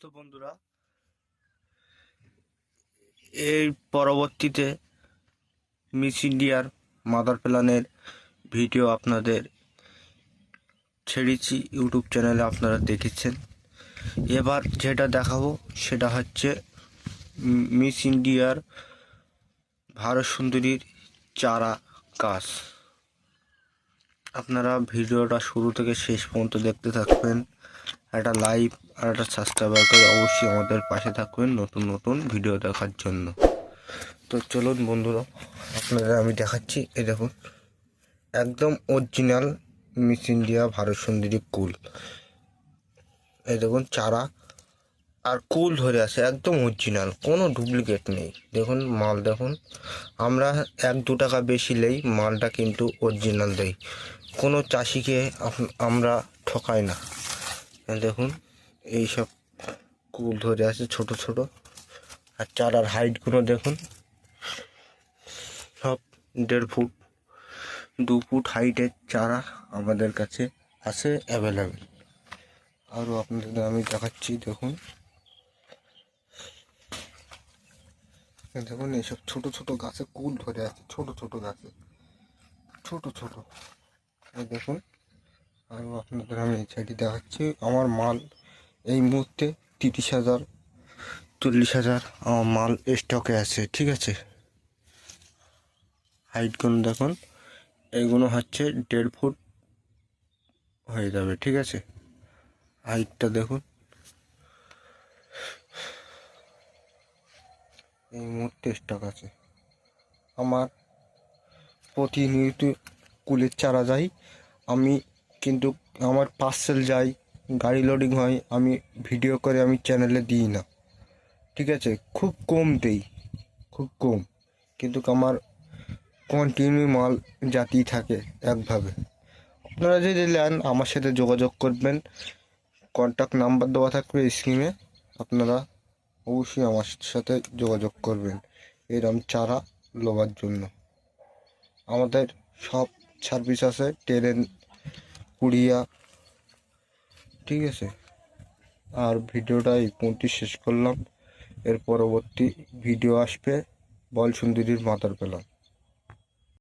তো বন্ধুরা, এর পরবর্তীতে মিস ইন্ডিয়ার মাদার প্ল্যানের ভিডিও আপনাদের ছেড়েছি ইউটিউব চ্যানেলে, আপনারা দেখেছেন। এবার যেটা দেখাবো সেটা হচ্ছে মিস ইন্ডিয়ার ভারত সুন্দরীর চারা গাছ। আপনারা ভিডিওটা শুরু থেকে শেষ পর্যন্ত দেখতে থাকবেন। একটা লাইক আর একটা সাবস্ক্রাইব করে অবশ্যই আমাদের পাশে থাকবেন নতুন নতুন ভিডিও দেখার জন্য। তো চলুন বন্ধুরা, আপনাদের আমি দেখাচ্ছি। এই দেখুন, একদম অরিজিনাল মিস ইন্ডিয়া ভারত সুন্দরী কুল। এই দেখুন চারা আর কুল ধরে আছে, একদম অরিজিনাল, কোনো ডুপ্লিকেট নেই। দেখুন মাল দেখুন, আমরা 1-2 টাকা বেশি নেই, মালটা কিন্তু অরিজিনাল দেই। কোনো চাষিকে আমরা ঠকাই না। দেখুন এইসব কুল ধরে আছে ছোট ছোট, আর চারার হাইটগুলো দেখুন, সব 1.5 ফুট 2 ফুট হাইটের চারা আমাদের কাছে আছে অ্যাভেলেবেল। আরও আপনাদের আমি দেখাচ্ছি। দেখুন দেখুন এইসব ছোট ছোট গাছে কুল ধরে আছে, ছোট ছোট গাছে ছোট ছোট। এই দেখুন, আরও আপনাদের আমি এই সাইডে দেখাচ্ছি। আমার মাল এই মুহূর্তে 30,000 40,000 আমার মাল স্টকে আছে, ঠিক আছে। হাইটগুলো দেখুন, এইগুলো হচ্ছে 1.5 ফুট হয়ে যাবে, ঠিক আছে। হাইটটা দেখুন, এই মুহূর্তে স্টক আছে। আমার প্রতিনিয়ত কুলের চারা যাই আমি, কিন্তু আমার পার্সেল যাই, গাড়ি লোডিং হয়, আমি ভিডিও করে আমি চ্যানেলে দিই না, ঠিক আছে। খুব কম দেই, খুব কম, কিন্তু আমার কন্টিনিউ মাল যাতেই থাকে একভাবে। আপনারা যদি নেন আমার সাথে যোগাযোগ করবেন, কন্ট্যাক্ট নাম্বার দেওয়া থাকবে স্ক্রিনে, আপনারা অবশ্যই আমার সাথে যোগাযোগ করবেন এরম চারা নেওয়ার জন্য। আমাদের সব সার্ভিস আছে, ট্রেন, কুরিয়া, ঠিক আছে। আর ভিডিওটা এই পর্যন্ত শেষ করলাম। এর পরবর্তী ভিডিও আসবে বল সুন্দরীর মাদার প্ল্যান।